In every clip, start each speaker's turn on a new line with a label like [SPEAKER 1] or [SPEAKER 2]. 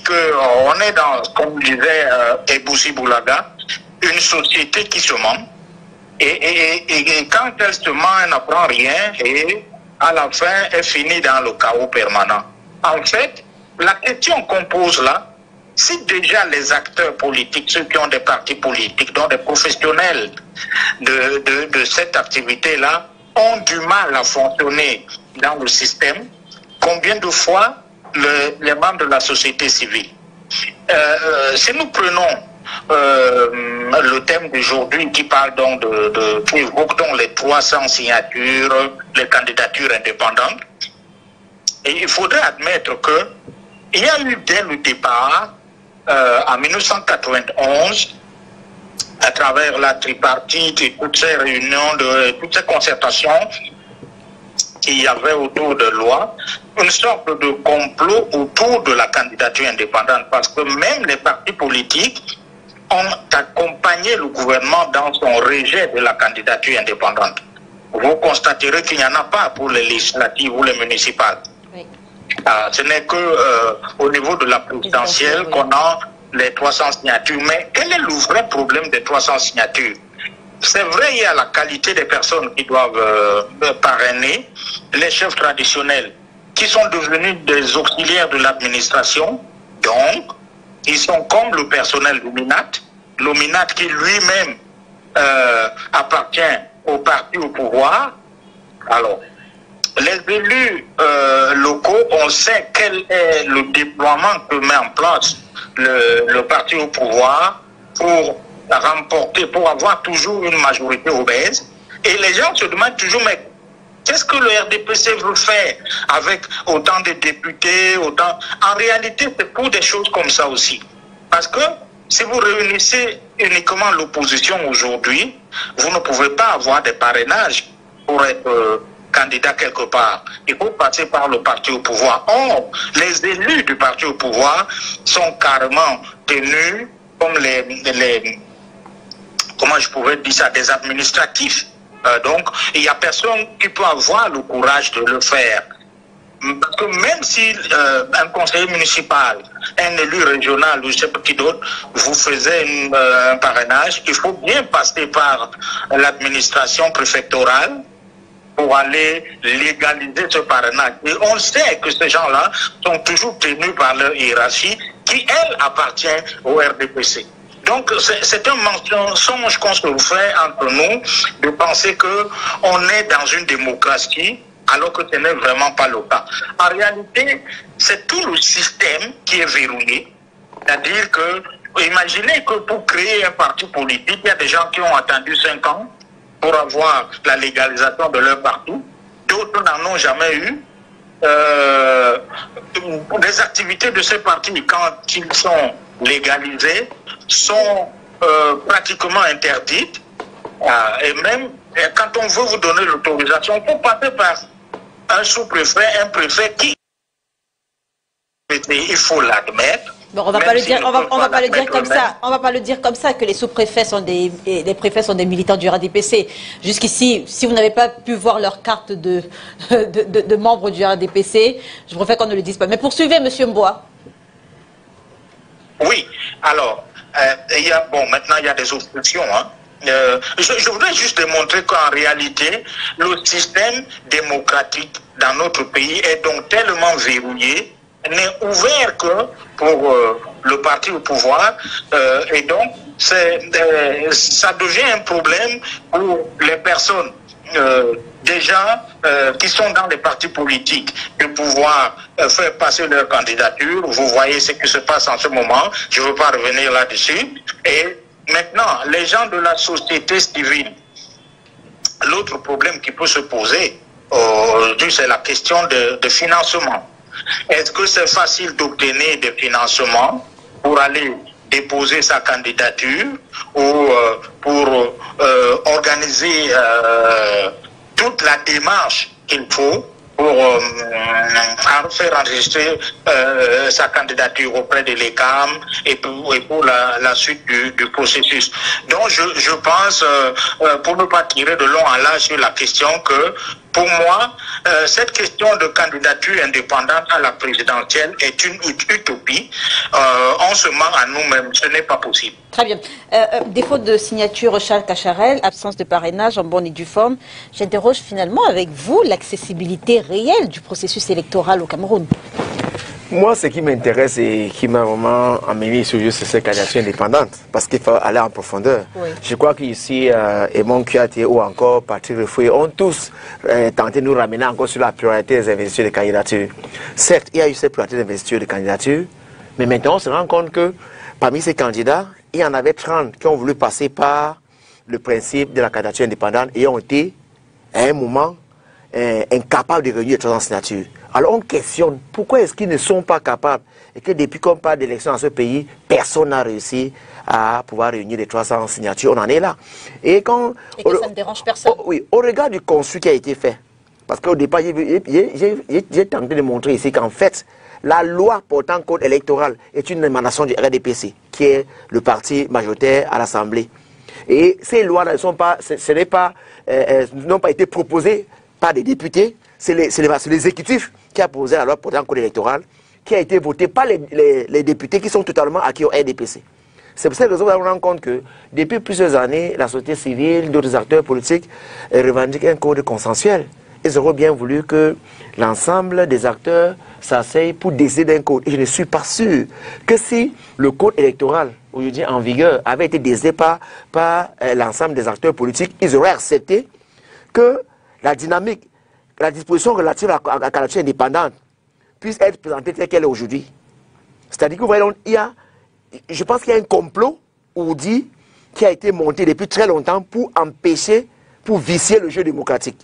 [SPEAKER 1] qu'on est dans, comme disait Eboussi Boulaga, une société qui se ment. Et quand elle se ment, elle n'apprend rien et à la fin, elle finit dans le chaos permanent. En fait, la question qu'on pose là, si déjà les acteurs politiques, ceux qui ont des partis politiques, dont des professionnels de cette activité-là, ont du mal à fonctionner dans le système, combien de fois les membres de la société civile? Si nous prenons le thème d'aujourd'hui qui parle donc qui évoque donc les 300 signatures, les candidatures indépendantes, et il faudrait admettre que il y a eu dès le départ, en 1991, à travers la tripartite et toutes ces réunions, toutes ces concertations qu'il y avait autour de loi, une sorte de complot autour de la candidature indépendante, parce que même les partis politiques ont accompagné le gouvernement dans son rejet de la candidature indépendante. Vous constaterez qu'il n'y en a pas pour les législatives ou les municipales. Oui. Ce n'est que au niveau de la présidentielle qu'on a les 300 signatures. Mais quel est le vrai problème des 300 signatures? C'est vrai, il y a la qualité des personnes qui doivent parrainer, les chefs traditionnels qui sont devenus des auxiliaires de l'administration. Donc, ils sont comme le personnel l'OMINAT qui lui-même appartient au parti au pouvoir. Alors, les élus locaux, on sait quel est le déploiement que met en place le parti au pouvoir pour remporter, pour avoir toujours une majorité obèse. Et les gens se demandent toujours, mais qu'est-ce que le RDPC veut faire avec autant de députés, autant... En réalité, c'est pour des choses comme ça aussi. Parce que si vous réunissez uniquement l'opposition aujourd'hui, vous ne pouvez pas avoir des parrainages pour être candidat quelque part. Il faut passer par le parti au pouvoir. Or, les élus du parti au pouvoir sont carrément tenus comme comment je pourrais dire ça, des administratifs. Donc, il n'y a personne qui peut avoir le courage de le faire. Parce que même si un conseiller municipal, un élu régional ou je ne sais pas qui d'autre, vous faisait un parrainage, il faut bien passer par l'administration préfectorale pour aller légaliser ce parrainage. Et on sait que ces gens-là sont toujours tenus par leur hiérarchie qui, elle, appartient au RDPC. Donc, c'est un mensonge qu'on se fait entre nous de penser qu'on est dans une démocratie alors que ce n'est vraiment pas le cas. En réalité, c'est tout le système qui est verrouillé. C'est-à-dire que, imaginez que pour créer un parti politique, il y a des gens qui ont attendu 5 ans pour avoir la légalisation de leur parti. D'autres n'en ont jamais eu. Les activités de ces partis, quand ils sont légalisés, sont pratiquement interdites. Et même quand on veut vous donner l'autorisation, il faut passer par un sous-préfet, un préfet qui, il faut l'admettre.
[SPEAKER 2] Bon, on va pas le dire, on va pas le dire comme ça. On va pas le dire comme ça que les sous-préfets sont des préfets sont des militants du RDPC. Jusqu'ici, si vous n'avez pas pu voir leur carte de membres du RDPC, je préfère qu'on ne le dise pas. Mais poursuivez, Monsieur Mboua.
[SPEAKER 1] Oui. Alors, maintenant il y a des obstructions. Hein. Je voudrais juste démontrer qu'en réalité, le système démocratique dans notre pays est donc tellement verrouillé, n'est ouvert que pour le parti au pouvoir, et donc ça devient un problème pour les personnes déjà qui sont dans les partis politiques de pouvoir faire passer leur candidature. Vous voyez ce qui se passe en ce moment, je ne veux pas revenir là-dessus. Et maintenant, les gens de la société civile, l'autre problème qui peut se poser aujourd'hui, c'est la question de financement. Est-ce que c'est facile d'obtenir des financements pour aller déposer sa candidature ou pour organiser toute la démarche qu'il faut pour faire enregistrer sa candidature auprès de l'ECAM et pour la suite du processus. Donc je pense, pour ne pas tirer de long en large sur la question, que Pour moi, cette question de candidature indépendante à la présidentielle est une utopie. On se ment à nous-mêmes, ce n'est pas possible.
[SPEAKER 2] Très bien. Défaut de signature Charles Cacharel, absence de parrainage en bonne et due forme. J'interroge finalement avec vous l'accessibilité réelle du processus électoral au Cameroun.
[SPEAKER 3] Moi, ce qui m'intéresse et qui m'a vraiment amené sur juste cette candidature indépendante, parce qu'il faut aller en profondeur. Oui. Je crois qu'ici, Edmond Kouyaté ou encore Patrick Refoué ont tous tenté de nous ramener encore sur la priorité des investitures de candidature. Certes, il y a eu cette priorité d'investiture de candidature, mais maintenant on se rend compte que parmi ces candidats, il y en avait 30 qui ont voulu passer par le principe de la candidature indépendante et ont été, à un moment, incapables de réunir les 300 signatures. Alors on questionne pourquoi est-ce qu'ils ne sont pas capables et que depuis qu'on parle d'élections dans ce pays, personne n'a réussi à pouvoir réunir les 300 signatures. On en est là. Et que
[SPEAKER 2] ça ne dérange personne.
[SPEAKER 3] Oui, au regard du construit qui a été fait, parce qu'au départ, j'ai tenté de montrer ici qu'en fait, la loi portant code électoral est une émanation du RDPC, qui est le parti majoritaire à l'Assemblée. Et ces lois n'ont pas été proposées par des députés, c'est l'exécutif qui a posé la loi portant code électoral, qui a été votée par les députés qui sont totalement acquis au RDPC. C'est pour cette raison qu'on se rend compte que depuis plusieurs années, la société civile, d'autres acteurs politiques revendiquent un code consensuel. Ils auraient bien voulu que l'ensemble des acteurs s'asseyent pour décider d'un code. Et je ne suis pas sûr que si le code électoral, aujourd'hui en vigueur, avait été décidé par l'ensemble des acteurs politiques, ils auraient accepté que la dynamique, la disposition relative à la candidature indépendante puisse être présentée telle qu'elle est aujourd'hui. C'est-à-dire que vous voyez, je pense qu'il y a un complot ourdi qui a été monté depuis très longtemps pour empêcher, pour vicier le jeu démocratique.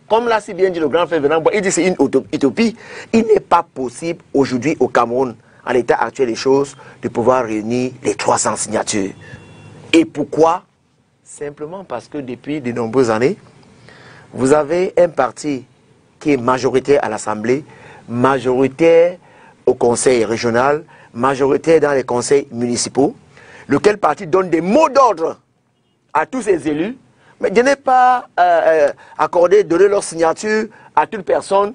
[SPEAKER 3] Comme l'a si bien dit le grand frère Venant, il dit que c'est une utopie. Il n'est pas possible aujourd'hui au Cameroun, à l'état actuel des choses, de pouvoir réunir les 300 signatures. Et pourquoi? Simplement parce que depuis de nombreuses années, vous avez un parti qui est majoritaire à l'Assemblée, majoritaire au conseil régional, majoritaire dans les conseils municipaux, lequel parti donne des mots d'ordre à tous ses élus, mais de ne pas donner leur signature à toute personne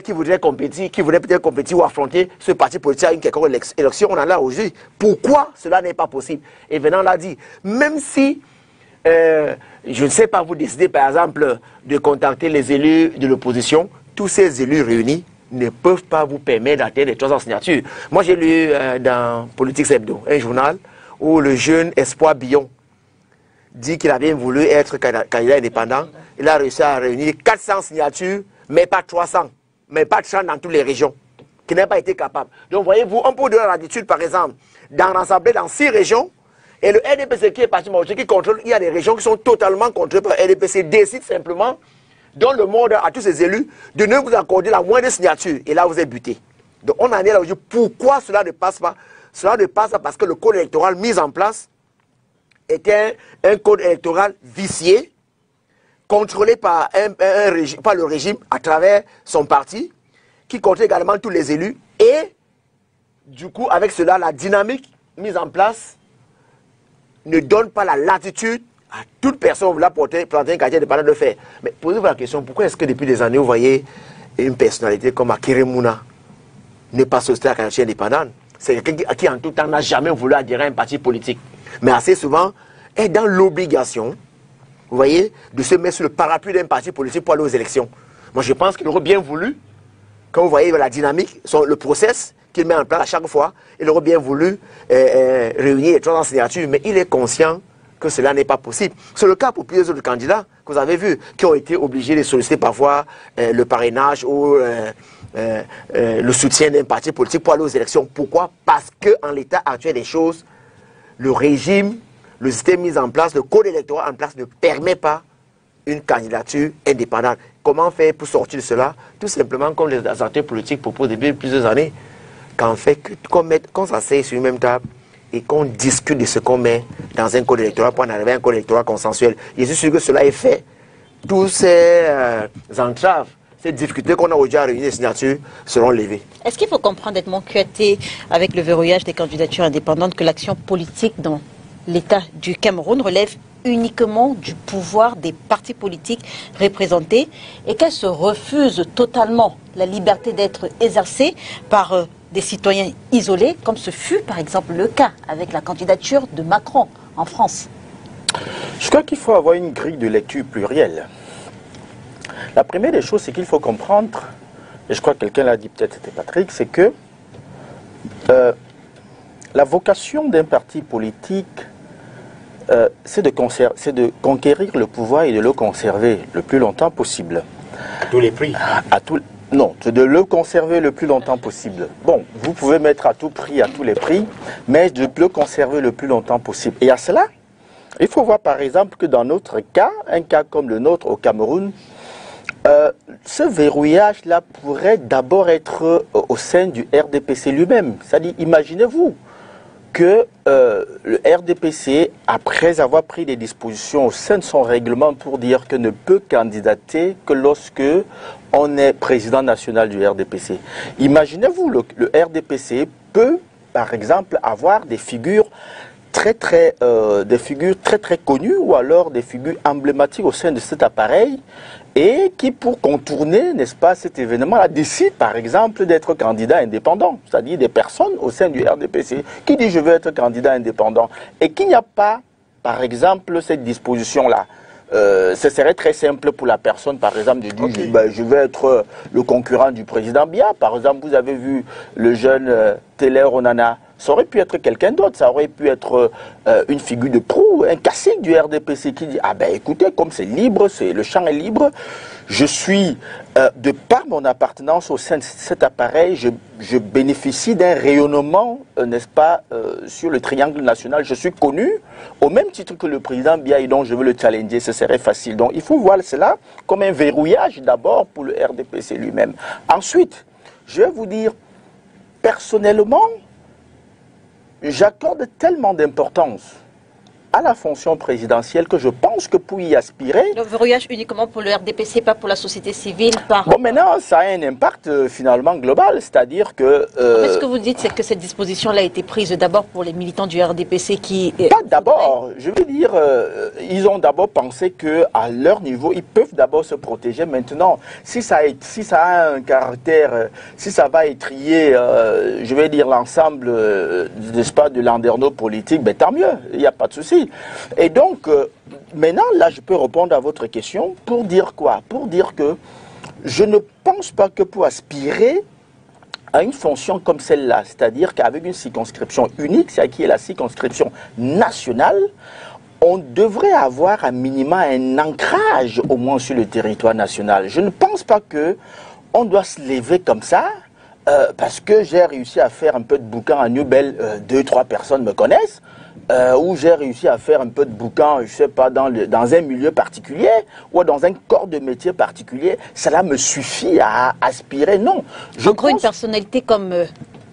[SPEAKER 3] qui voudrait compétir, qui voudrait peut-être compétir ou affronter ce parti politique à une quelconque élection. On en a là aujourd'hui. Pourquoi cela n'est pas possible? Et Venant l'a dit, même si je ne sais pas, vous décidez par exemple de contacter les élus de l'opposition, tous ces élus réunis ne peuvent pas vous permettre d'atteindre les 300 signatures. Moi j'ai lu dans Politics Hebdo, un journal où le jeune Espoir Billon dit qu'il avait voulu être candidat indépendant. Il a réussi à réunir 400 signatures, mais pas 300, mais pas 30 dans toutes les régions, qui n'a pas été capable. Donc voyez-vous, on peut donner l'attitude par exemple, dans l'Assemblée, dans 6 régions, et le RDPC qui est parti majoritaire, qui contrôle, il y a des régions qui sont totalement contrôlées par le RDPC, décide simplement, donne le mot à tous ces élus, de ne vous accorder la moindre signature. Et là, vous êtes buté. Donc on en est là aujourd'hui. Pourquoi cela ne passe pas? Cela ne passe pas parce que le code électoral mis en place était un code électoral vicié, contrôlé par le régime à travers son parti, qui contrôle également tous les élus. Et du coup, avec cela, la dynamique mise en place ne donne pas la latitude à toute personne qui veut planter un quartier indépendant de faire. Mais posez-vous la question, pourquoi est-ce que depuis des années, vous voyez une personnalité comme Akere Mouna ne pas solliciter la candidature indépendante? C'est quelqu'un qui en tout temps n'a jamais voulu adhérer à un parti politique. Mais assez souvent, est dans l'obligation, vous voyez, de se mettre sur le parapluie d'un parti politique pour aller aux élections. Moi, je pense qu'il aurait bien voulu, quand vous voyez la dynamique, le process qu'il met en place à chaque fois, il aurait bien voulu réunir les 300 signatures, mais il est conscient que cela n'est pas possible. C'est le cas pour plusieurs autres candidats que vous avez vus, qui ont été obligés de solliciter parfois le parrainage ou le soutien d'un parti politique pour aller aux élections. Pourquoi? Parce qu'en l'état actuel des choses, le régime, le système mis en place, le code électoral en place ne permet pas une candidature indépendante. Comment faire pour sortir de cela? Tout simplement comme les acteurs politiques proposent depuis plusieurs années, qu'en fait, qu'on s'asseye sur une même table et qu'on discute de ce qu'on met dans un code électoral pour en arriver à un code électoral consensuel. Je suis sûr que cela est fait. Tous ces entraves, ces difficultés qu'on a aujourd'hui à réunir les signatures seront levées.
[SPEAKER 2] Est-ce qu'il faut comprendre, Edmond Kouyaté, avec le verrouillage des candidatures indépendantes, que l'action politique dans l'État du Cameroun relève uniquement du pouvoir des partis politiques représentés et qu'elle se refuse totalement la liberté d'être exercée par des citoyens isolés, comme ce fut par exemple le cas avec la candidature de Macron en France.
[SPEAKER 4] Je crois qu'il faut avoir une grille de lecture plurielle. La première des choses, c'est qu'il faut comprendre, et je crois que quelqu'un l'a dit, peut-être c'était Patrick, c'est que la vocation d'un parti politique, c'est de conquérir le pouvoir et de le conserver le plus longtemps possible.
[SPEAKER 3] À tous les prix.
[SPEAKER 4] Non, c'est de le conserver le plus longtemps possible. Bon, vous pouvez mettre à tout prix, à tous les prix, mais de le conserver le plus longtemps possible. Et à cela, il faut voir par exemple que dans notre cas, un cas comme le nôtre au Cameroun, ce verrouillage-là pourrait d'abord être au sein du RDPC lui-même. C'est-à-dire, imaginez-vous que le RDPC, après avoir pris des dispositions au sein de son règlement pour dire que ne peut candidater que lorsque on est président national du RDPC. Imaginez-vous, le RDPC peut, par exemple, avoir des figures très connues ou alors des figures emblématiques au sein de cet appareil et qui, pour contourner, n'est-ce pas, cet événement-là, décident, par exemple, d'être candidat indépendant, c'est-à-dire des personnes au sein du RDPC qui disent « je veux être candidat indépendant » et qu'il n'y a pas, par exemple, cette disposition-là. Ce serait très simple pour la personne, par exemple, de dire je vais être le concurrent du président Biya. Par exemple, vous avez vu le jeune Teller Onana. Ça aurait pu être quelqu'un d'autre, ça aurait pu être une figure de proue, un cacique du RDPC qui dit « Ah ben écoutez, comme c'est libre, le champ est libre, je suis, de par mon appartenance au sein de cet appareil, je bénéficie d'un rayonnement, n'est-ce pas, sur le triangle national. Je suis connu au même titre que le président Biya et donc je veux le challenger, ce serait facile. » Donc il faut voir cela comme un verrouillage d'abord pour le RDPC lui-même. Ensuite, je vais vous dire, personnellement, j'accorde tellement d'importance à la fonction présidentielle que je pense que pour y aspirer...
[SPEAKER 2] Le verrouillage uniquement pour le RDPC, pas pour la société civile,
[SPEAKER 4] Bon, maintenant, ça a un impact finalement global, c'est-à-dire que...
[SPEAKER 2] ce que vous dites, c'est que cette disposition-là a été prise d'abord pour les militants du RDPC qui...
[SPEAKER 4] Pas d'abord, je veux dire, ils ont d'abord pensé qu'à leur niveau, ils peuvent d'abord se protéger. Maintenant, si ça a un caractère, si ça va étrier, je vais dire, l'ensemble, n'est-ce pas, de landerneau politique, ben tant mieux, il n'y a pas de souci. Et donc, maintenant, là, je peux répondre à votre question pour dire quoi? Pour dire que je ne pense pas que pour aspirer à une fonction comme celle-là, c'est-à-dire qu'avec une circonscription unique, c'est-à-dire qui est la circonscription nationale, on devrait avoir à minima un ancrage au moins sur le territoire national. Je ne pense pas qu'on doit se lever comme ça, parce que j'ai réussi à faire un peu de boucan à Newbel, 2-3 personnes me connaissent, où j'ai réussi à faire un peu de boucan, je sais pas, dans un milieu particulier ou dans un corps de métier particulier, cela me suffit à aspirer. Non.
[SPEAKER 2] Une personnalité comme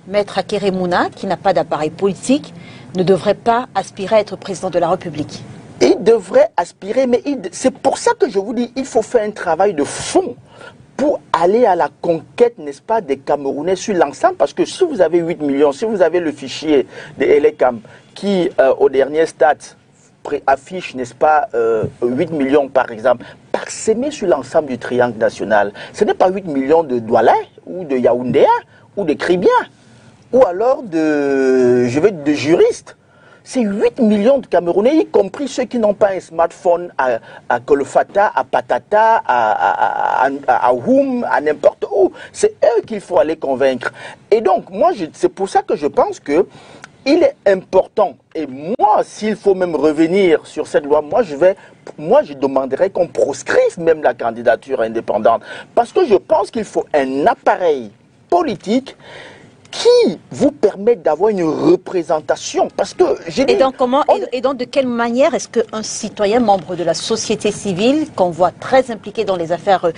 [SPEAKER 2] Maître Akeré Mouna, qui n'a pas d'appareil politique, ne devrait pas aspirer à être président de la République.
[SPEAKER 4] Il devrait aspirer, mais c'est pour ça que je vous dis, il faut faire un travail de fond pour aller à la conquête, n'est-ce pas, des Camerounais sur l'ensemble, parce que si vous avez 8 millions, si vous avez le fichier de Elecam qui, au dernier stade, affiche, n'est-ce pas, 8 millions par exemple, parsemés sur l'ensemble du triangle national, ce n'est pas 8 millions de Douala ou de Yaoundéa ou de Kribia, ou alors de juristes. C'est 8 millions de Camerounais, y compris ceux qui n'ont pas un smartphone à Kolfata, à Patata, à Houm, à n'importe où. C'est eux qu'il faut aller convaincre. Et donc, moi, c'est pour ça que je pense que il est important, et moi, s'il faut même revenir sur cette loi, moi, je demanderais qu'on proscrive même la candidature indépendante. Parce que je pense qu'il faut un appareil politique qui vous permet d'avoir une représentation. Parce que
[SPEAKER 2] et donc de quelle manière est-ce qu'un citoyen membre de la société civile, qu'on voit très impliqué dans les affaires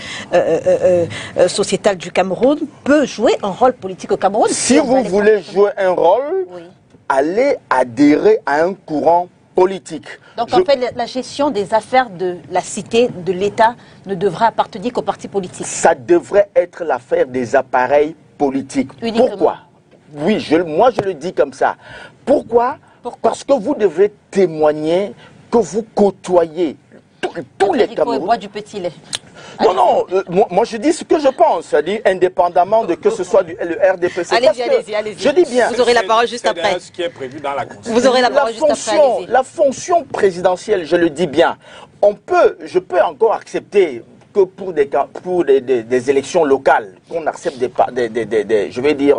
[SPEAKER 2] sociétales du Cameroun, peut jouer un rôle politique au Cameroun?
[SPEAKER 4] Si vous voulez jouer un rôle, oui, allez adhérer à un courant politique.
[SPEAKER 2] Donc en fait, la gestion des affaires de la cité, de l'État, ne devrait appartenir qu'aux partis politiques.
[SPEAKER 4] Ça devrait être l'affaire des appareils politiques.
[SPEAKER 2] Uniquement.
[SPEAKER 4] Pourquoi? Oui, moi je le dis comme ça. Pourquoi? Parce que vous devez témoigner que vous côtoyez tous les Camerounais.
[SPEAKER 2] Bois du petit lait.
[SPEAKER 4] Non, non, moi je dis ce que je pense, c'est-à-dire indépendamment de que ce soit le RDPC.
[SPEAKER 2] Allez-y.
[SPEAKER 4] Je dis bien.
[SPEAKER 2] Vous aurez la parole juste après.
[SPEAKER 5] Ce qui est prévu dans la Constitution.
[SPEAKER 2] Vous aurez la parole juste après.
[SPEAKER 4] La fonction présidentielle, je le dis bien, je peux encore accepter que pour des élections locales, qu'on accepte je vais dire,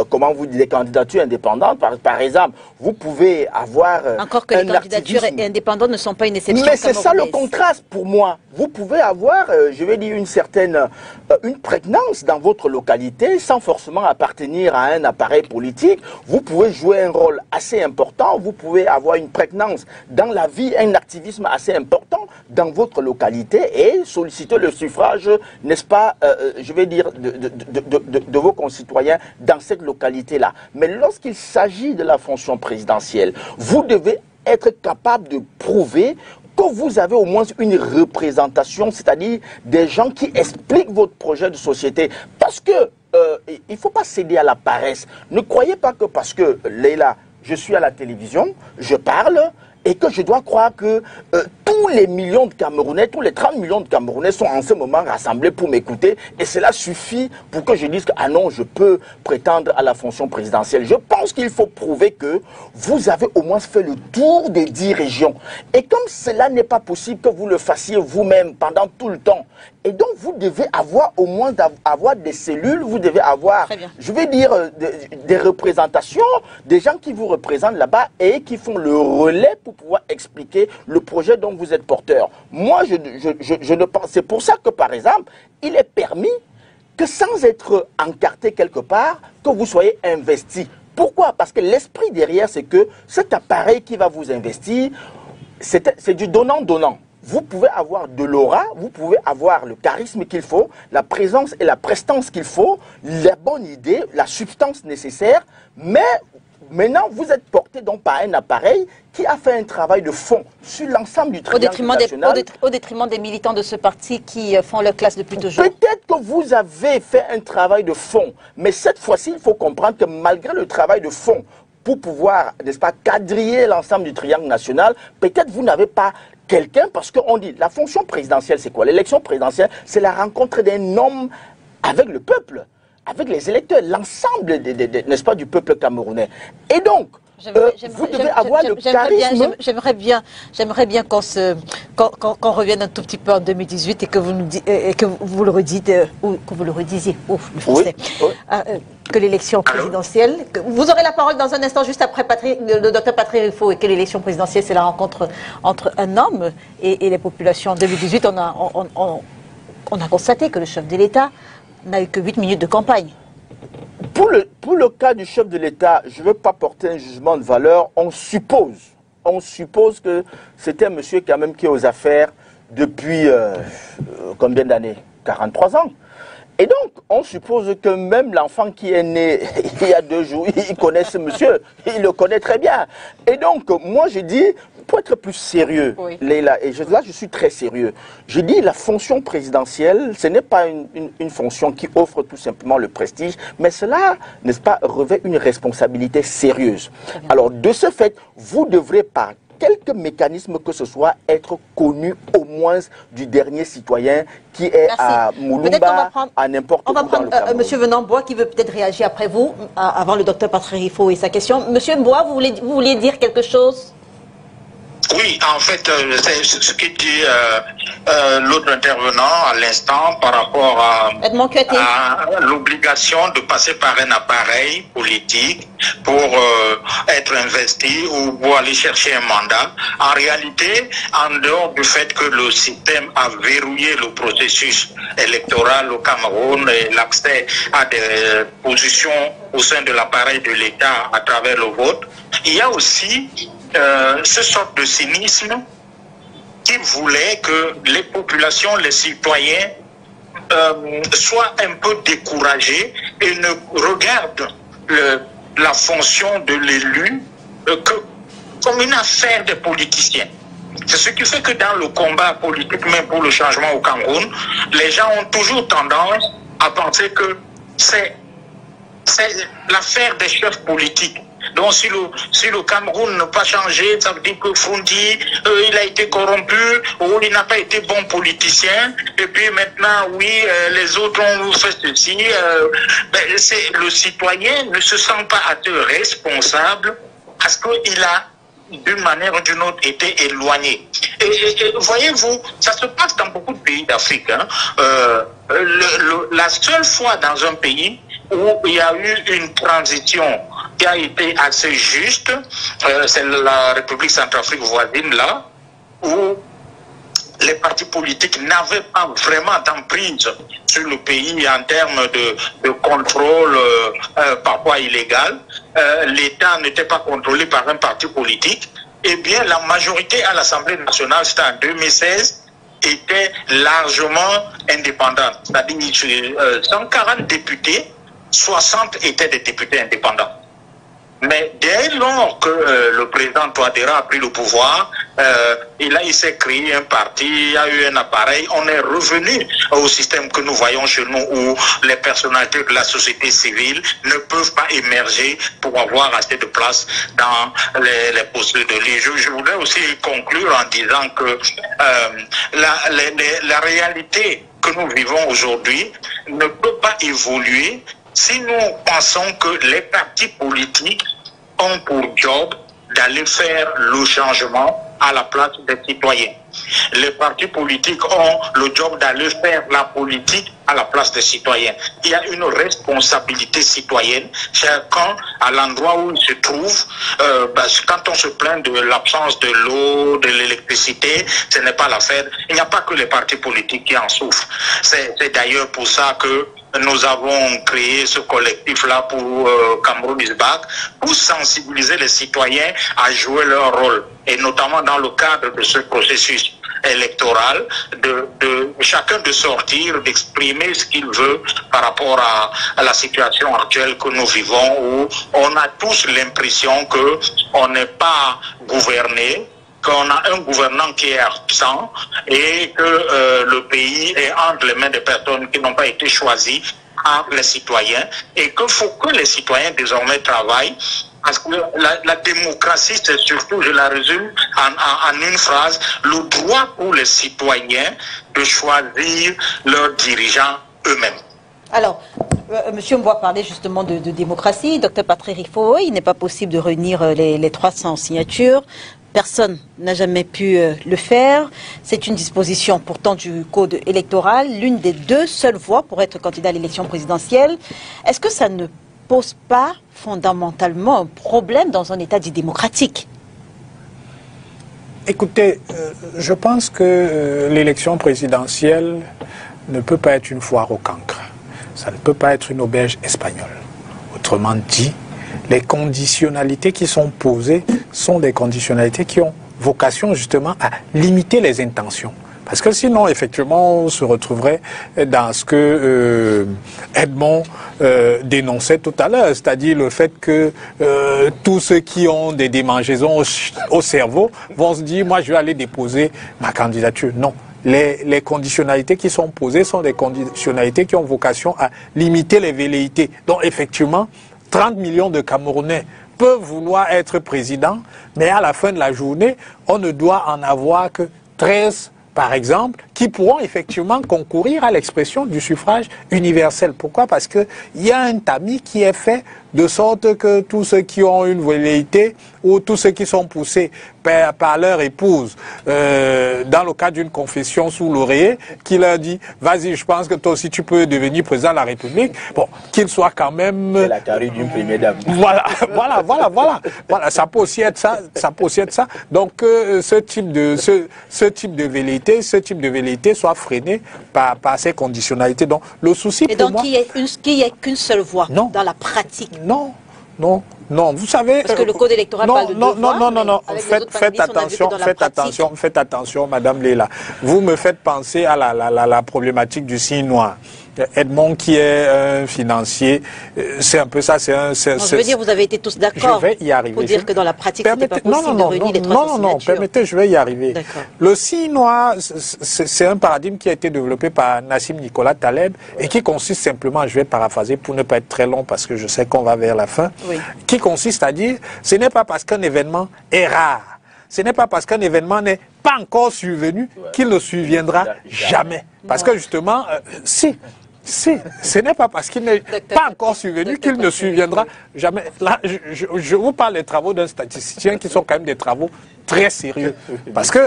[SPEAKER 4] comment vous dites, des candidatures indépendantes, par exemple, vous pouvez avoir
[SPEAKER 2] encore que les candidatures indépendantes ne sont pas une exception.
[SPEAKER 4] Mais c'est ça le contraste pour moi. Vous pouvez avoir, je vais dire, une prégnance dans votre localité sans forcément appartenir à un appareil politique. Vous pouvez jouer un rôle assez important. Vous pouvez avoir une prégnance dans la vie, un activisme assez important dans votre localité et solliciter le suffrage, n'est-ce pas, je vais dire, de vos concitoyens dans cette localité-là. Mais lorsqu'il s'agit de la fonction présidentielle, vous devez être capable de prouver que vous avez au moins une représentation, c'est-à-dire des gens qui expliquent votre projet de société. Parce que il ne faut pas céder à la paresse. Ne croyez pas que parce que, Leila, je suis à la télévision, je parle, et que je dois croire que tous les millions de Camerounais, tous les 30 millions de Camerounais sont en ce moment rassemblés pour m'écouter et cela suffit pour que je dise que ah non, je peux prétendre à la fonction présidentielle. Je pense qu'il faut prouver que vous avez au moins fait le tour des 10 régions. Et comme cela n'est pas possible que vous le fassiez vous-même pendant tout le temps, et donc vous devez avoir au moins des cellules, vous devez avoir, je vais dire, des représentations, des gens qui vous représentent là-bas et qui font le relais pour pouvoir expliquer le projet dont vous êtes porteur. Moi, je ne pense... C'est pour ça que, par exemple, il est permis que sans être encarté quelque part, que vous soyez investi. Pourquoi? Parce que l'esprit derrière, c'est que cet appareil qui va vous investir, c'est du donnant-donnant. Vous pouvez avoir de l'aura, vous pouvez avoir le charisme qu'il faut, la présence et la prestance qu'il faut, la bonne idée, la substance nécessaire, mais maintenant vous êtes porté donc par un appareil qui a fait un travail de fond sur l'ensemble du triangle national.
[SPEAKER 2] Au détriment des militants de ce parti qui font leur classe depuis toujours.
[SPEAKER 4] Peut-être que vous avez fait un travail de fond, mais cette fois-ci, il faut comprendre que malgré le travail de fond, pour pouvoir, n'est-ce pas, quadriller l'ensemble du triangle national, peut-être vous n'avez pas quelqu'un, parce qu'on dit, la fonction présidentielle, c'est quoi? L'élection présidentielle, c'est la rencontre d'un homme avec le peuple, avec les électeurs, l'ensemble, n'est-ce pas, du peuple camerounais. Et donc, vous devez avoir le charisme.
[SPEAKER 2] J'aimerais bien qu'on revienne un tout petit peu en 2018 et que vous nous que vous le redites, ou que vous le redisiez, le français. Oui. Que l'élection présidentielle, vous aurez la parole dans un instant juste après le docteur Patrick Rifo, et que l'élection présidentielle, c'est la rencontre entre un homme et les populations. En 2018, on a constaté que le chef de l'État n'a eu que 8 minutes de campagne.
[SPEAKER 4] Pour le cas du chef de l'État, je ne veux pas porter un jugement de valeur. On suppose que c'était un monsieur quand même qui est aux affaires depuis combien d'années? 43 ans. Et donc, on suppose que même l'enfant qui est né il y a 2 jours, il connaît ce monsieur, il le connaît très bien. Et donc, moi je dis, pour être plus sérieux, oui. Leila, et là je suis très sérieux, je dis la fonction présidentielle, ce n'est pas une fonction qui offre tout simplement le prestige, mais cela, n'est-ce pas, revêt une responsabilité sérieuse. Alors, de ce fait, vous devrez par quelques mécanismes que ce soit être connu au moins du dernier citoyen qui est à Moulumba, à n'importe où.
[SPEAKER 2] On va prendre Monsieur Venant-Bois qui veut peut-être réagir après vous, avant le docteur Patrick Rifo et sa question. Monsieur Bois, vous vouliez dire quelque chose?
[SPEAKER 1] Oui, en fait, c'est ce que dit l'autre intervenant à l'instant par rapport à l'obligation de passer par un appareil politique pour être investi ou pour aller chercher un mandat. En réalité, en dehors du fait que le système a verrouillé le processus électoral au Cameroun et l'accès à des positions au sein de l'appareil de l'État à travers le vote, il y a aussi ce sort de cynisme qui voulait que les populations, les citoyens soient un peu découragés et ne regardent la fonction de l'élu comme une affaire des politiciens. C'est ce qui fait que dans le combat politique, même pour le changement au Cameroun, les gens ont toujours tendance à penser que c'est l'affaire des chefs politiques. Donc si le Cameroun n'a pas changé, ça veut dire que Foundi, il a été corrompu, ou il n'a pas été bon politicien, et puis maintenant, oui, les autres ont fait ceci. Le citoyen ne se sent pas assez responsable parce qu'il a d'une manière ou d'une autre été éloigné. Et voyez-vous, ça se passe dans beaucoup de pays d'Afrique. Hein. La seule fois dans un pays où il y a eu une transition qui a été assez juste, c'est la République centrafrique voisine là, où les partis politiques n'avaient pas vraiment d'emprise sur le pays en termes de contrôle parfois illégal. L'État n'était pas contrôlé par un parti politique. Eh bien, la majorité à l'Assemblée nationale, c'était en 2016, était largement indépendante. C'est-à-dire 140 députés, 60 étaient des députés indépendants. Mais dès lors que le président Touadéra a pris le pouvoir, il s'est créé un parti, il y a eu un appareil, on est revenu au système que nous voyons chez nous où les personnalités de la société civile ne peuvent pas émerger pour avoir assez de place dans les postes de lieu. Je voudrais aussi conclure en disant que la réalité que nous vivons aujourd'hui ne peut pas évoluer si nous pensons que les partis politiques ont pour job d'aller faire le changement à la place des citoyens. Les partis politiques ont le job d'aller faire la politique à la place des citoyens. Il y a une responsabilité citoyenne, chacun à l'endroit où il se trouve. Quand on se plaint de l'absence de l'eau, de l'électricité, ce n'est pas l'affaire. Il n'y a pas que les partis politiques qui en souffrent. C'est d'ailleurs pour ça que nous avons créé ce collectif-là pour Cameroun is Back, pour sensibiliser les citoyens à jouer leur rôle, et notamment dans le cadre de ce processus électoral, de chacun de sortir, d'exprimer ce qu'il veut par rapport à la situation actuelle que nous vivons, où on a tous l'impression qu'on n'est pas gouverné, qu'on a un gouvernant qui est absent et que le pays est entre les mains des personnes qui n'ont pas été choisies par les citoyens, et qu'il faut que les citoyens désormais travaillent, parce que la démocratie, c'est surtout, je la résume en une phrase, le droit pour les citoyens de choisir leurs dirigeants eux-mêmes.
[SPEAKER 2] Alors, monsieur Mboua parlait justement de démocratie. Docteur Patrick Rifo, il n'est pas possible de réunir les 300 signatures. Personne n'a jamais pu le faire. C'est une disposition pourtant du code électoral, l'une des deux seules voies pour être candidat à l'élection présidentielle. Est-ce que ça ne pose pas fondamentalement un problème dans un État dit démocratique?
[SPEAKER 5] Écoutez, je pense que l'élection présidentielle ne peut pas être une foire au cancre. Ça ne peut pas être une auberge espagnole. Autrement dit, les conditionnalités qui sont posées sont des conditionnalités qui ont vocation justement à limiter les intentions. Parce que sinon, effectivement, on se retrouverait dans ce que Edmond dénonçait tout à l'heure, c'est-à-dire le fait que tous ceux qui ont des démangeaisons au cerveau vont se dire « moi, je vais aller déposer ma candidature ». Non. Les conditionnalités qui sont posées sont des conditionnalités qui ont vocation à limiter les velléités. Donc, effectivement, 30 millions de Camerounais peuvent vouloir être présidents, mais à la fin de la journée, on ne doit en avoir que 13, par exemple, qui pourront effectivement concourir à l'expression du suffrage universel. Pourquoi? Parce qu'il y a un tamis qui est fait de sorte que tous ceux qui ont une velléité ou tous ceux qui sont poussés par leur épouse dans le cadre d'une confession sous l'oreiller qui leur dit « vas-y, je pense que toi aussi tu peux devenir président de la République », bon, qu'il soit quand même...
[SPEAKER 4] C'est la carrure d'une première dame.
[SPEAKER 5] Voilà, ça peut aussi être ça, Donc ce type de velléité soit freiné par ces conditionnalités. Donc le souci
[SPEAKER 2] et
[SPEAKER 5] pour
[SPEAKER 2] donc qu'il n'y ait qu'une seule voie dans la pratique.
[SPEAKER 5] Non, vous savez...
[SPEAKER 2] Parce que le code électoral parle de deux voies.
[SPEAKER 5] Non. Faites attention, Madame Léla. Vous me faites penser à la problématique du signe noir. Edmond qui est un financier, c'est un peu ça.
[SPEAKER 2] Je veux dire, vous avez été tous d'accord.
[SPEAKER 5] Je vais y arriver.
[SPEAKER 2] Pour dire que dans la pratique, c'était pas possible de réunir les 300 signatures.
[SPEAKER 5] Non, permettez, je vais y arriver. Le Sinois, c'est un paradigme qui a été développé par Nassim Nicolas Taleb et qui consiste simplement, je vais paraphraser pour ne pas être très long parce que je sais qu'on va vers la fin, qui consiste à dire, ce n'est pas parce qu'un événement est rare, ce n'est pas parce qu'un événement n'est pas encore survenu qu'il ne surviendra jamais. Parce que justement, ce n'est pas parce qu'il n'est pas encore survenu qu'il ne surviendra jamais. Là, je vous parle des travaux d'un statisticien qui sont quand même des travaux très sérieux. Parce que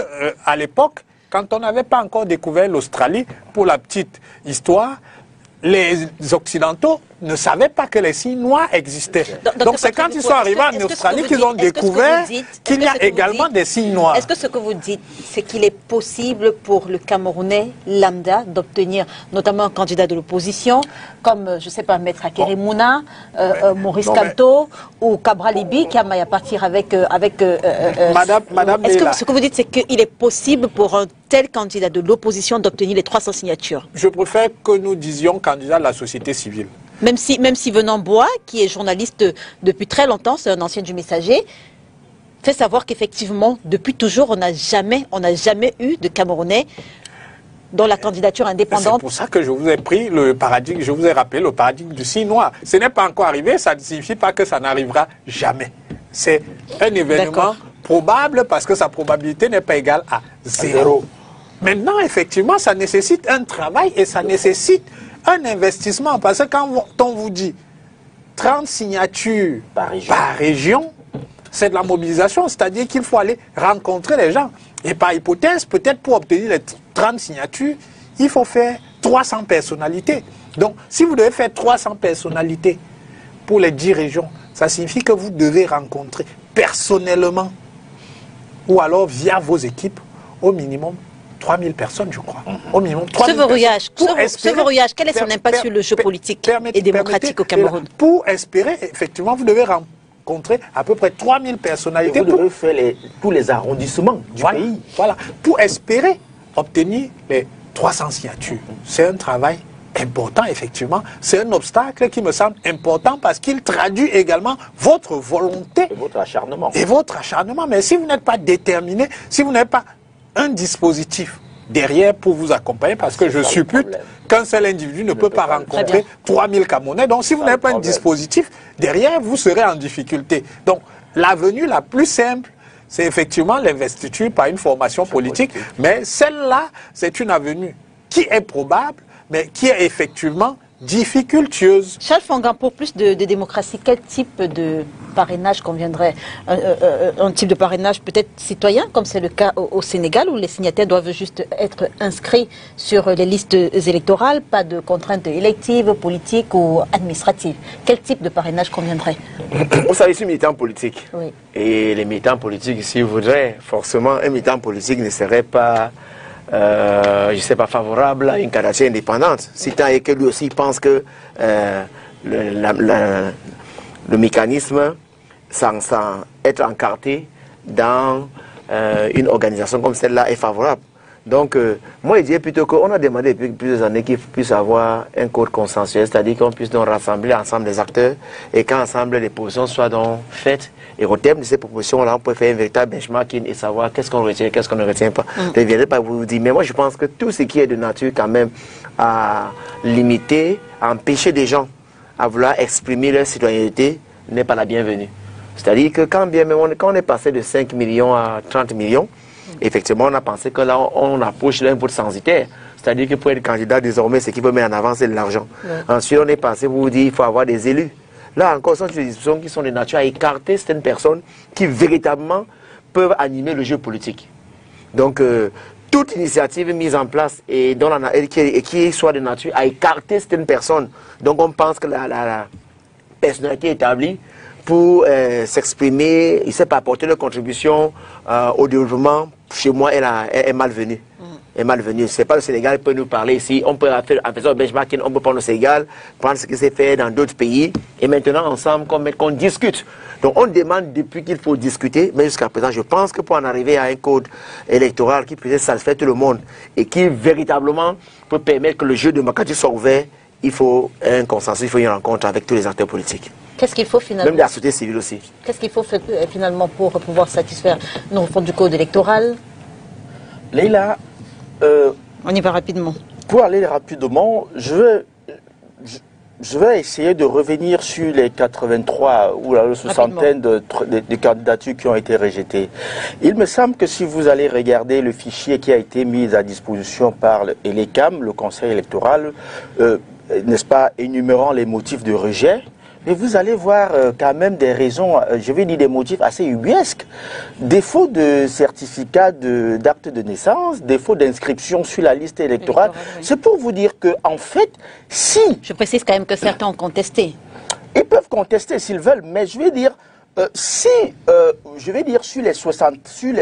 [SPEAKER 5] à l'époque, quand on n'avait pas encore découvert l'Australie, pour la petite histoire, les Occidentaux ne savaient pas que les Sinois existaient. Donc c'est quand ils sont arrivés en Australie qu'ils ont découvert qu'il y a également des Sinois.
[SPEAKER 2] Est-ce que ce que vous dites, c'est qu'il est possible pour le Camerounais lambda d'obtenir notamment un candidat de l'opposition, comme, je ne sais pas, Maître Akere Mouna, Maurice Kamto ou Cabral Libi, qui a maille à partir avec...
[SPEAKER 5] Madame
[SPEAKER 2] Est-ce que ce que vous dites, c'est qu'il est possible pour un tel candidat de l'opposition d'obtenir les 300 signatures?
[SPEAKER 5] Je préfère que nous disions candidat de la société civile.
[SPEAKER 2] Même si Venant Bois, qui est journaliste depuis très longtemps, c'est un ancien du Messager, fait savoir qu'effectivement, depuis toujours, on n'a jamais eu de Camerounais dont la candidature indépendante...
[SPEAKER 5] C'est pour ça que je vous ai pris le paradigme, je vous ai rappelé le paradigme du Sinois. Ce n'est pas encore arrivé, ça ne signifie pas que ça n'arrivera jamais. C'est un événement probable parce que sa probabilité n'est pas égale à 0. Maintenant, effectivement, ça nécessite un travail et ça nécessite un investissement. Parce que quand on vous dit 30 signatures par région, c'est de la mobilisation. C'est-à-dire qu'il faut aller rencontrer les gens. Et par hypothèse, peut-être pour obtenir les 30 signatures, il faut faire 300 personnalités. Donc, si vous devez faire 300 personnalités pour les 10 régions, ça signifie que vous devez rencontrer personnellement ou alors via vos équipes au minimum 3000 personnes, je crois. Au minimum 3000 personnes.
[SPEAKER 2] Ce verrouillage, quel est son impact sur le jeu politique et démocratique au Cameroun?
[SPEAKER 5] Pour espérer, effectivement, vous devez rencontrer à peu près 3000 personnalités.
[SPEAKER 4] Et vous devez faire tous les arrondissements du pays.
[SPEAKER 5] Voilà, pour espérer obtenir les 300 signatures. C'est un travail important, effectivement. C'est un obstacle qui me semble important parce qu'il traduit également votre volonté.
[SPEAKER 4] Et votre acharnement.
[SPEAKER 5] Et votre acharnement. Mais si vous n'êtes pas déterminé, si vous n'avez pas un dispositif derrière pour vous accompagner, parce que je suppute qu'un seul individu ne peut pas rencontrer 3000 Camerounais. Donc si vous n'avez pas un dispositif derrière, vous serez en difficulté. Donc l'avenue la plus simple, c'est effectivement l'investiture par une formation politique. Mais celle-là, c'est une avenue qui est probable, mais qui est effectivement difficultueuse.
[SPEAKER 2] Charles Fangan, pour plus de démocratie, quel type de parrainage conviendrait? Un type de parrainage peut-être citoyen, comme c'est le cas au Sénégal, où les signataires doivent juste être inscrits sur les listes électorales, pas de contraintes électives, politiques ou administratives. Quel type de parrainage conviendrait?
[SPEAKER 3] Vous savez, je suis militant politique.
[SPEAKER 2] Oui.
[SPEAKER 3] Et les militants politiques, s'ils voudraient, forcément, un militant politique ne serait pas... je ne sais pas, favorable à une candidature indépendante. Si tant est que lui aussi pense que le mécanisme, sans être encarté dans une organisation comme celle-là, est favorable. Donc, moi, je dirais plutôt qu'on a demandé depuis plusieurs années qu'il puisse avoir un code consensuel, c'est-à-dire qu'on puisse donc rassembler ensemble les acteurs et qu'ensemble les positions soient donc faites. Et au terme de ces propositions-là, on peut faire un véritable benchmarking et savoir qu'est-ce qu'on retient, qu'est-ce qu'on ne retient pas. Je ne viendrai pas vous dire, mais moi je pense que tout ce qui est de nature quand même à limiter, à empêcher des gens à vouloir exprimer leur citoyenneté n'est pas la bienvenue. C'est-à-dire que quand on est passé de 5 millions à 30 millions, effectivement on a pensé que là on approche d'un vote censitaire. C'est-à-dire que pour être candidat désormais, ce qu'il peut mettre en avant c'est de l'argent. Ensuite on est passé pour vous dire qu'il faut avoir des élus. Là encore, ce sont des discussions qui sont de nature à écarter certaines personnes qui véritablement peuvent animer le jeu politique. Donc, toute initiative mise en place et qui soit de nature à écarter certaines personnes. Donc, on pense que la personnalité établie pour s'exprimer, il ne sait pas apporter leur contribution au développement, chez moi, elle est malvenue. Est malvenue. C'est pas le Sénégal qui peut nous parler ici. On peut faire en faisant un benchmarking, on peut prendre le Sénégal, prendre ce qui s'est fait dans d'autres pays, et maintenant ensemble qu'on discute. Donc on demande depuis qu'il faut discuter, mais jusqu'à présent, je pense que pour en arriver à un code électoral qui puisse satisfaire tout le monde et qui véritablement peut permettre que le jeu démocratique soit ouvert, il faut un consensus, il faut une rencontre avec tous les acteurs politiques.
[SPEAKER 2] Qu'est-ce qu'il faut finalement?
[SPEAKER 3] Même de la société civile aussi.
[SPEAKER 2] Qu'est-ce qu'il faut finalement pour pouvoir satisfaire une réforme du code électoral?
[SPEAKER 4] Leïla,
[SPEAKER 2] on y va rapidement.
[SPEAKER 4] Pour aller rapidement, je vais essayer de revenir sur les 83 ou la soixantaine de candidatures qui ont été rejetées. Il me semble que si vous allez regarder le fichier qui a été mis à disposition par l'ELECAM, le Conseil électoral, n'est-ce pas, énumérant les motifs de rejet, mais vous allez voir quand même des raisons, je vais dire des motifs assez ubuesques. Défaut de certificat d'acte de naissance, défaut d'inscription sur la liste électorale. Oui. C'est pour vous dire que, en fait, si...
[SPEAKER 2] Je précise quand même que certains ont contesté.
[SPEAKER 4] Ils peuvent contester s'ils veulent, mais je vais dire, sur les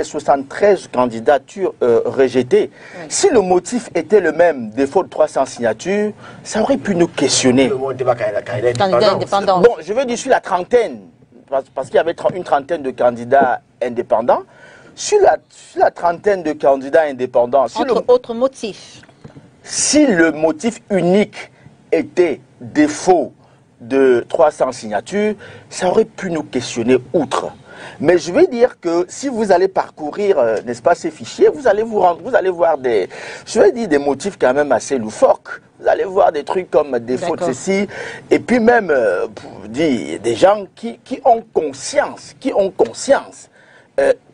[SPEAKER 4] 73 candidatures rejetées, oui, si le motif était le même, défaut de 300 signatures, ça aurait pu nous questionner.
[SPEAKER 2] Candidat indépendant.
[SPEAKER 4] Bon, je veux dire sur la trentaine, parce qu'il y avait une trentaine de candidats indépendants. Sur la trentaine de candidats indépendants...
[SPEAKER 2] Autre motif.
[SPEAKER 4] Si le motif unique était défaut de 300 signatures, ça aurait pu nous questionner outre. Mais je vais dire que si vous allez parcourir, n'est-ce pas, ces fichiers, vous allez voir des motifs quand même assez loufoques. Vous allez voir des trucs comme défaut de ceci, et puis même des gens qui ont conscience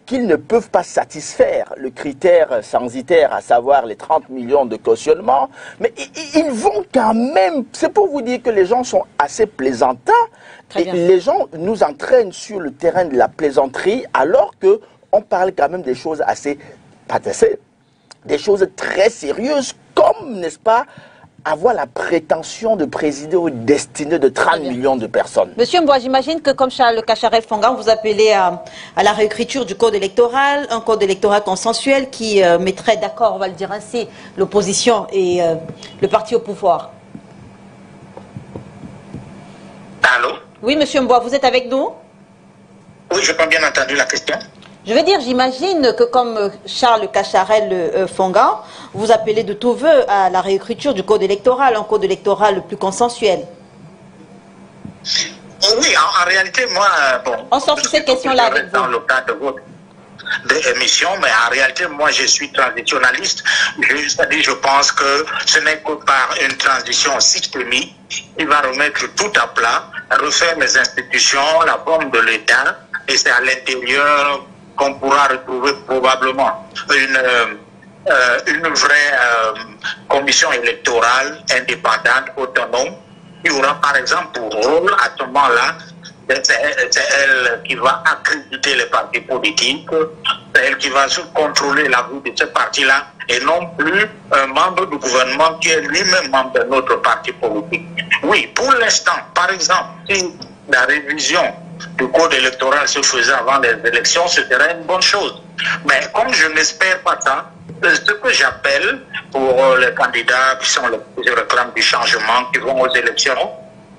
[SPEAKER 4] qu'ils ne peuvent pas satisfaire le critère censitaire, à savoir les 30 millions de cautionnement, mais ils vont quand même, c'est pour vous dire que les gens sont assez plaisantins, et les gens nous entraînent sur le terrain de la plaisanterie, alors qu'on parle quand même des choses des choses très sérieuses, comme, n'est-ce pas, avoir la prétention de présider aux destinées de 30 millions de personnes.
[SPEAKER 2] Monsieur Mboua, j'imagine que comme Charles Cacharel-Fongan, vous appelez à la réécriture du code électoral, un code électoral consensuel qui mettrait d'accord, on va le dire ainsi, l'opposition et le parti au pouvoir.
[SPEAKER 1] Allô?
[SPEAKER 2] Oui, monsieur Mboua, vous êtes avec nous?
[SPEAKER 1] Oui, je n'ai pas bien entendu la question.
[SPEAKER 2] Je veux dire, j'imagine que comme Charles Cacharel-Fongan, vous appelez de tous vœux à la réécriture du code électoral, un code électoral plus consensuel.
[SPEAKER 1] Oui, en réalité, moi, bon...
[SPEAKER 2] On sort sur cette question-là avec vous.
[SPEAKER 1] Dans le cadre de votre émission, mais en réalité, moi, je suis transitionnaliste. C'est-à-dire, je pense que ce n'est que par une transition systémique qui va remettre tout à plat, refaire les institutions, la forme de l'État, et c'est à l'intérieur qu'on pourra retrouver probablement une vraie commission électorale indépendante, autonome, qui aura par exemple pour rôle à ce moment-là, c'est elle qui va accréditer les partis politiques, c'est elle qui va contrôler la vie de ce parti-là, et non plus un membre du gouvernement qui est lui-même membre de notre parti politique. Oui, pour l'instant, par exemple, si la révision du code électoral se faisait avant les élections, ce serait une bonne chose. Mais comme je n'espère pas ça, ce que j'appelle pour les candidats qui réclament du changement, qui vont aux élections,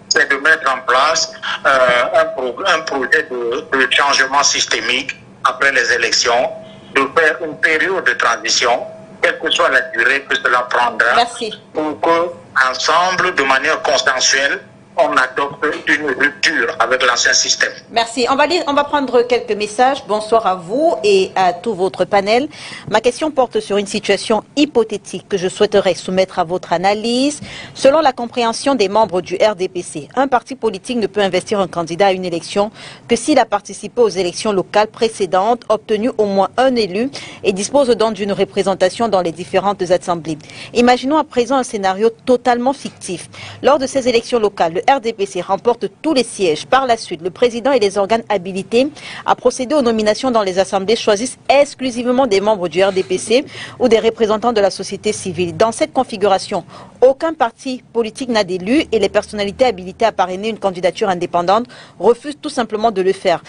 [SPEAKER 1] c'est de mettre en place un projet de changement systémique après les élections, de faire une période de transition, quelle que soit la durée que cela prendra.
[SPEAKER 2] Merci.
[SPEAKER 1] Pour que, ensemble, de manière consensuelle, on adopte une rupture avec l'ancien système.
[SPEAKER 2] Merci. On va prendre quelques messages. Bonsoir à vous et à tout votre panel. Ma question porte sur une situation hypothétique que je souhaiterais soumettre à votre analyse. Selon la compréhension des membres du RDPC, un parti politique ne peut investir un candidat à une élection que s'il a participé aux élections locales précédentes, obtenu au moins un élu et dispose donc d'une représentation dans les différentes assemblées. Imaginons à présent un scénario totalement fictif. Lors de ces élections locales, le RDPC remporte tous les sièges. Par la suite, le président et les organes habilités à procéder aux nominations dans les assemblées choisissent exclusivement des membres du RDPC ou des représentants de la société civile. Dans cette configuration, aucun parti politique n'a d'élu et les personnalités habilitées à parrainer une candidature indépendante refusent tout simplement de le faire.